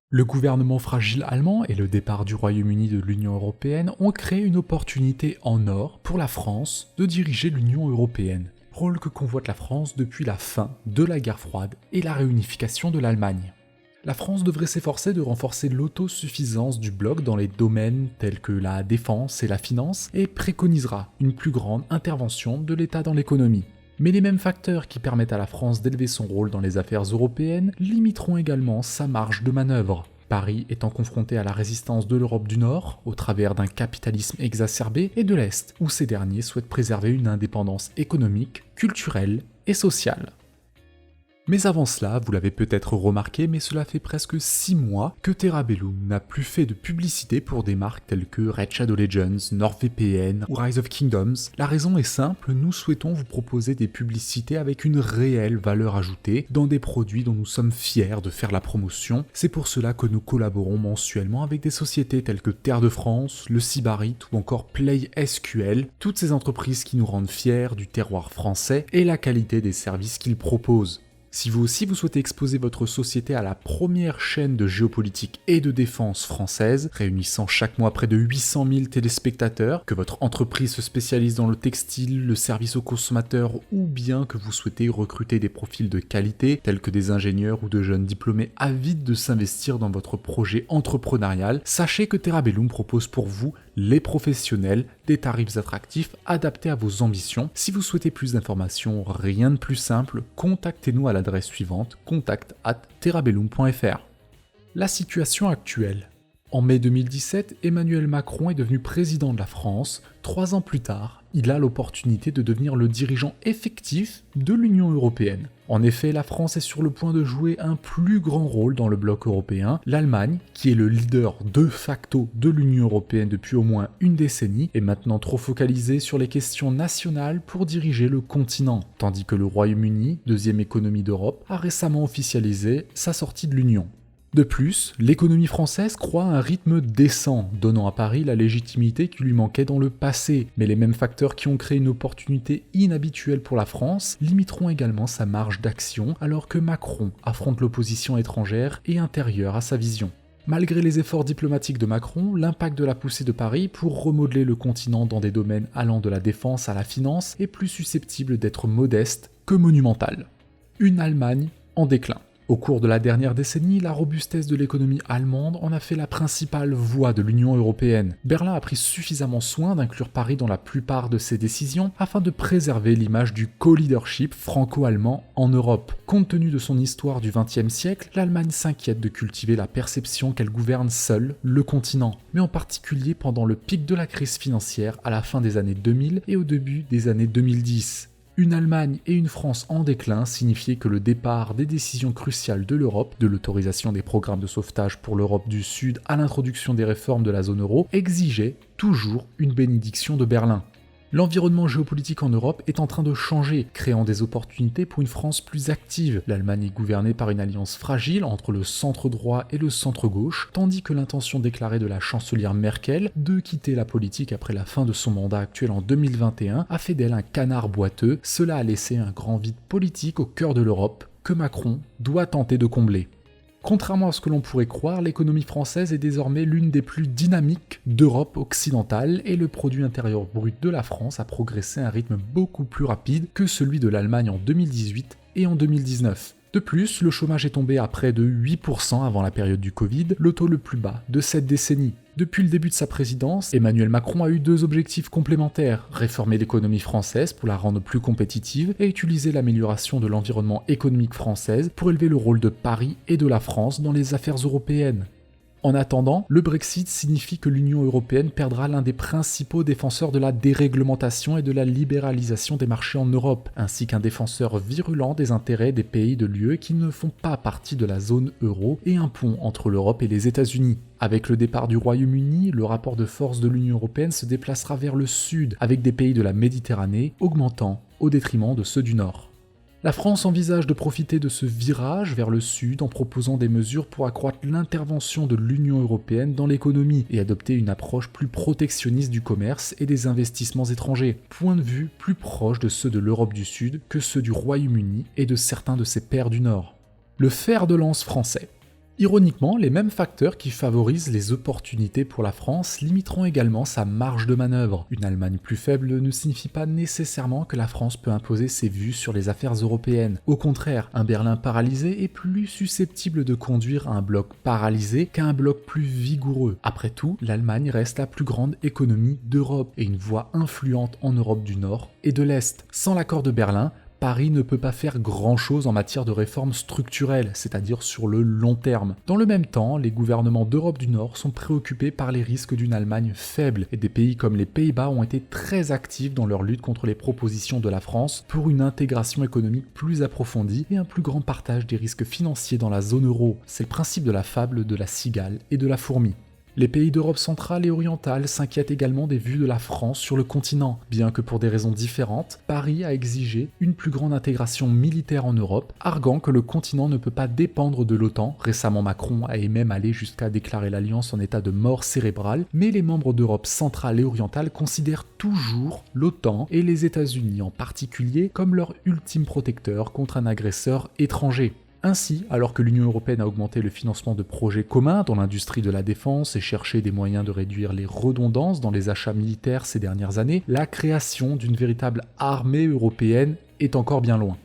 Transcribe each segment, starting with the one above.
Le gouvernement fragile allemand et le départ du Royaume-Uni de l'Union européenne ont créé une opportunité en or pour la France de diriger l'Union européenne, rôle que convoite la France depuis la fin de la guerre froide et la réunification de l'Allemagne. La France devrait s'efforcer de renforcer l'autosuffisance du bloc dans les domaines tels que la défense et la finance et préconisera une plus grande intervention de l'État dans l'économie. Mais les mêmes facteurs qui permettent à la France d'élever son rôle dans les affaires européennes limiteront également sa marge de manœuvre. Paris étant confronté à la résistance de l'Europe du Nord, au travers d'un capitalisme exacerbé, et de l'Est, où ces derniers souhaitent préserver une indépendance économique, culturelle et sociale. Mais avant cela, vous l'avez peut-être remarqué, mais cela fait presque 6 mois que TerraBellum n'a plus fait de publicité pour des marques telles que Red Shadow Legends, NordVPN ou Rise of Kingdoms. La raison est simple, nous souhaitons vous proposer des publicités avec une réelle valeur ajoutée dans des produits dont nous sommes fiers de faire la promotion. C'est pour cela que nous collaborons mensuellement avec des sociétés telles que Terre de France, le Sybarit ou encore PlaySQL, toutes ces entreprises qui nous rendent fiers du terroir français et la qualité des services qu'ils proposent. Si vous aussi vous souhaitez exposer votre société à la première chaîne de géopolitique et de défense française, réunissant chaque mois près de 800 000 téléspectateurs, que votre entreprise se spécialise dans le textile, le service aux consommateurs ou bien que vous souhaitez recruter des profils de qualité tels que des ingénieurs ou de jeunes diplômés avides de s'investir dans votre projet entrepreneurial, sachez que TerraBellum propose pour vous, les professionnels, des tarifs attractifs adaptés à vos ambitions. Si vous souhaitez plus d'informations, rien de plus simple, contactez-nous à l'adresse suivante, contact@terrabellum.fr. La situation actuelle. En mai 2017, Emmanuel Macron est devenu président de la France. 3 ans plus tard, il a l'opportunité de devenir le dirigeant effectif de l'Union européenne. En effet, la France est sur le point de jouer un plus grand rôle dans le bloc européen. L'Allemagne, qui est le leader de facto de l'Union européenne depuis au moins une décennie, est maintenant trop focalisée sur les questions nationales pour diriger le continent, tandis que le Royaume-Uni, deuxième économie d'Europe, a récemment officialisé sa sortie de l'Union. De plus, l'économie française croît à un rythme décent, donnant à Paris la légitimité qui lui manquait dans le passé, mais les mêmes facteurs qui ont créé une opportunité inhabituelle pour la France limiteront également sa marge d'action alors que Macron affronte l'opposition étrangère et intérieure à sa vision. Malgré les efforts diplomatiques de Macron, l'impact de la poussée de Paris pour remodeler le continent dans des domaines allant de la défense à la finance est plus susceptible d'être modeste que monumental. Une Allemagne en déclin. Au cours de la dernière décennie, la robustesse de l'économie allemande en a fait la principale voie de l'Union européenne. Berlin a pris suffisamment soin d'inclure Paris dans la plupart de ses décisions afin de préserver l'image du co-leadership franco-allemand en Europe. Compte tenu de son histoire du XXe siècle, l'Allemagne s'inquiète de cultiver la perception qu'elle gouverne seule le continent, mais en particulier pendant le pic de la crise financière à la fin des années 2000 et au début des années 2010. Une Allemagne et une France en déclin signifiaient que le départ des décisions cruciales de l'Europe, de l'autorisation des programmes de sauvetage pour l'Europe du Sud à l'introduction des réformes de la zone euro, exigeait toujours une bénédiction de Berlin. L'environnement géopolitique en Europe est en train de changer, créant des opportunités pour une France plus active. L'Allemagne est gouvernée par une alliance fragile entre le centre droit et le centre gauche, tandis que l'intention déclarée de la chancelière Merkel de quitter la politique après la fin de son mandat actuel en 2021 a fait d'elle un canard boiteux. Cela a laissé un grand vide politique au cœur de l'Europe que Macron doit tenter de combler. Contrairement à ce que l'on pourrait croire, l'économie française est désormais l'une des plus dynamiques d'Europe occidentale et le produit intérieur brut de la France a progressé à un rythme beaucoup plus rapide que celui de l'Allemagne en 2018 et en 2019. De plus, le chômage est tombé à près de 8% avant la période du Covid, le taux le plus bas de cette décennie. Depuis le début de sa présidence, Emmanuel Macron a eu 2 objectifs complémentaires, réformer l'économie française pour la rendre plus compétitive et utiliser l'amélioration de l'environnement économique française pour élever le rôle de Paris et de la France dans les affaires européennes. En attendant, le Brexit signifie que l'Union européenne perdra l'un des principaux défenseurs de la déréglementation et de la libéralisation des marchés en Europe, ainsi qu'un défenseur virulent des intérêts des pays de l'UE qui ne font pas partie de la zone euro et un pont entre l'Europe et les États-Unis. Avec le départ du Royaume-Uni, le rapport de force de l'Union européenne se déplacera vers le sud, avec des pays de la Méditerranée augmentant au détriment de ceux du nord. La France envisage de profiter de ce virage vers le sud en proposant des mesures pour accroître l'intervention de l'Union européenne dans l'économie et adopter une approche plus protectionniste du commerce et des investissements étrangers, point de vue plus proche de ceux de l'Europe du Sud que ceux du Royaume-Uni et de certains de ses pairs du Nord. Le fer de lance français. Ironiquement, les mêmes facteurs qui favorisent les opportunités pour la France limiteront également sa marge de manœuvre. Une Allemagne plus faible ne signifie pas nécessairement que la France peut imposer ses vues sur les affaires européennes. Au contraire, un Berlin paralysé est plus susceptible de conduire à un bloc paralysé qu'à un bloc plus vigoureux. Après tout, l'Allemagne reste la plus grande économie d'Europe et une voix influente en Europe du Nord et de l'Est. Sans l'accord de Berlin, Paris ne peut pas faire grand-chose en matière de réformes structurelles, c'est-à-dire sur le long terme. Dans le même temps, les gouvernements d'Europe du Nord sont préoccupés par les risques d'une Allemagne faible, et des pays comme les Pays-Bas ont été très actifs dans leur lutte contre les propositions de la France pour une intégration économique plus approfondie et un plus grand partage des risques financiers dans la zone euro. C'est le principe de la fable de la cigale et de la fourmi. Les pays d'Europe centrale et orientale s'inquiètent également des vues de la France sur le continent, bien que pour des raisons différentes, Paris a exigé une plus grande intégration militaire en Europe, arguant que le continent ne peut pas dépendre de l'OTAN. Récemment, Macron est même allé jusqu'à déclarer l'alliance en état de mort cérébrale, mais les membres d'Europe centrale et orientale considèrent toujours l'OTAN et les États-Unis en particulier comme leur ultime protecteur contre un agresseur étranger. Ainsi, alors que l'Union européenne a augmenté le financement de projets communs dans l'industrie de la défense et cherché des moyens de réduire les redondances dans les achats militaires ces dernières années, la création d'une véritable armée européenne est encore bien loin.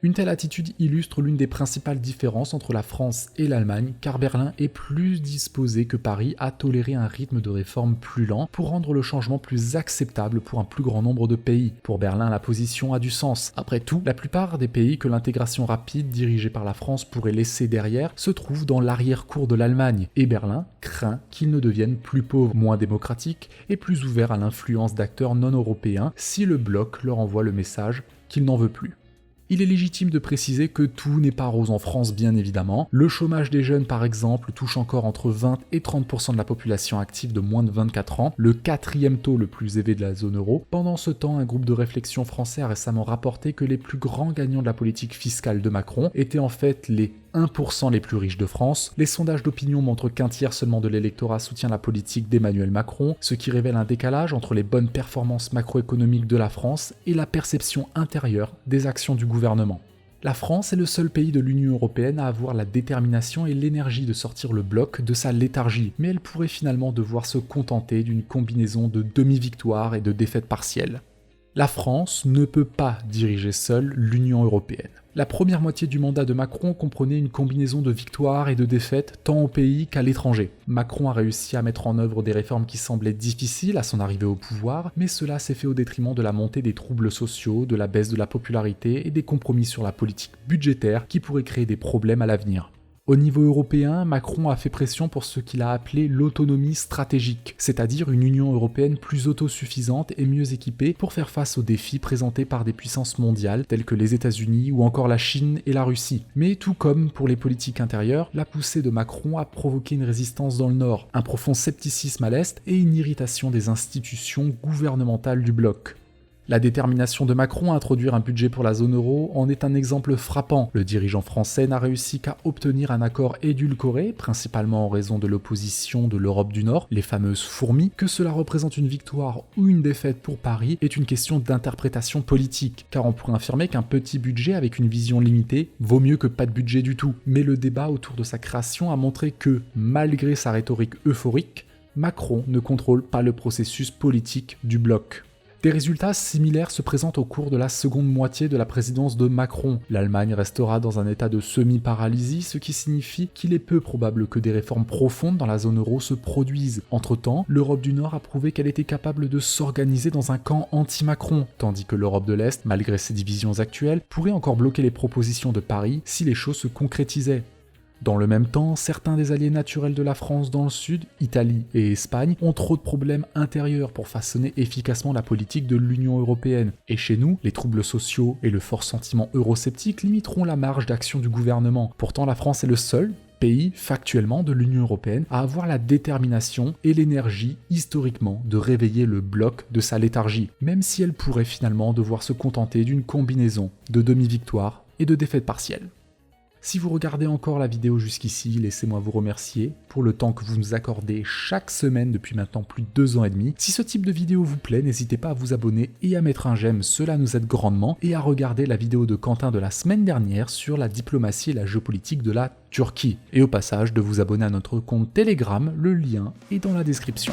Une telle attitude illustre l'une des principales différences entre la France et l'Allemagne, car Berlin est plus disposé que Paris à tolérer un rythme de réforme plus lent pour rendre le changement plus acceptable pour un plus grand nombre de pays. Pour Berlin, la position a du sens. Après tout, la plupart des pays que l'intégration rapide dirigée par la France pourrait laisser derrière se trouvent dans l'arrière-cour de l'Allemagne, et Berlin craint qu'ils ne deviennent plus pauvres, moins démocratiques et plus ouverts à l'influence d'acteurs non européens si le bloc leur envoie le message qu'il n'en veut plus. Il est légitime de préciser que tout n'est pas rose en France, bien évidemment. Le chômage des jeunes, par exemple, touche encore entre 20 et 30% de la population active de moins de 24 ans, le quatrième taux le plus élevé de la zone euro. Pendant ce temps, un groupe de réflexion français a récemment rapporté que les plus grands gagnants de la politique fiscale de Macron étaient en fait les 1% les plus riches de France. Les sondages d'opinion montrent qu'un tiers seulement de l'électorat soutient la politique d'Emmanuel Macron, ce qui révèle un décalage entre les bonnes performances macroéconomiques de la France et la perception intérieure des actions du gouvernement. La France est le seul pays de l'Union européenne à avoir la détermination et l'énergie de sortir le bloc de sa léthargie, mais elle pourrait finalement devoir se contenter d'une combinaison de demi-victoires et de défaites partielles. La France ne peut pas diriger seule l'Union européenne. La première moitié du mandat de Macron comprenait une combinaison de victoires et de défaites tant au pays qu'à l'étranger. Macron a réussi à mettre en œuvre des réformes qui semblaient difficiles à son arrivée au pouvoir, mais cela s'est fait au détriment de la montée des troubles sociaux, de la baisse de la popularité et des compromis sur la politique budgétaire qui pourraient créer des problèmes à l'avenir. Au niveau européen, Macron a fait pression pour ce qu'il a appelé l'autonomie stratégique, c'est-à-dire une Union européenne plus autosuffisante et mieux équipée pour faire face aux défis présentés par des puissances mondiales telles que les États-Unis ou encore la Chine et la Russie. Mais tout comme pour les politiques intérieures, la poussée de Macron a provoqué une résistance dans le Nord, un profond scepticisme à l'Est et une irritation des institutions gouvernementales du bloc. La détermination de Macron à introduire un budget pour la zone euro en est un exemple frappant. Le dirigeant français n'a réussi qu'à obtenir un accord édulcoré, principalement en raison de l'opposition de l'Europe du Nord, les fameuses fourmis. Que cela représente une victoire ou une défaite pour Paris est une question d'interprétation politique, car on pourrait affirmer qu'un petit budget avec une vision limitée vaut mieux que pas de budget du tout. Mais le débat autour de sa création a montré que, malgré sa rhétorique euphorique, Macron ne contrôle pas le processus politique du bloc. Des résultats similaires se présentent au cours de la seconde moitié de la présidence de Macron. L'Allemagne restera dans un état de semi-paralysie, ce qui signifie qu'il est peu probable que des réformes profondes dans la zone euro se produisent. Entre-temps, l'Europe du Nord a prouvé qu'elle était capable de s'organiser dans un camp anti-Macron, tandis que l'Europe de l'Est, malgré ses divisions actuelles, pourrait encore bloquer les propositions de Paris si les choses se concrétisaient. Dans le même temps, certains des alliés naturels de la France dans le sud, Italie et Espagne, ont trop de problèmes intérieurs pour façonner efficacement la politique de l'Union européenne. Et chez nous, les troubles sociaux et le fort sentiment eurosceptique limiteront la marge d'action du gouvernement. Pourtant, la France est le seul pays, factuellement, de l'Union européenne à avoir la détermination et l'énergie, historiquement, de réveiller le bloc de sa léthargie, même si elle pourrait finalement devoir se contenter d'une combinaison de demi-victoires et de défaites partielles. Si vous regardez encore la vidéo jusqu'ici, laissez-moi vous remercier pour le temps que vous nous accordez chaque semaine depuis maintenant plus de 2 ans et demi. Si ce type de vidéo vous plaît, n'hésitez pas à vous abonner et à mettre un j'aime, cela nous aide grandement, et à regarder la vidéo de Quentin de la semaine dernière sur la diplomatie et la géopolitique de la Turquie. Et au passage, de vous abonner à notre compte Telegram, le lien est dans la description.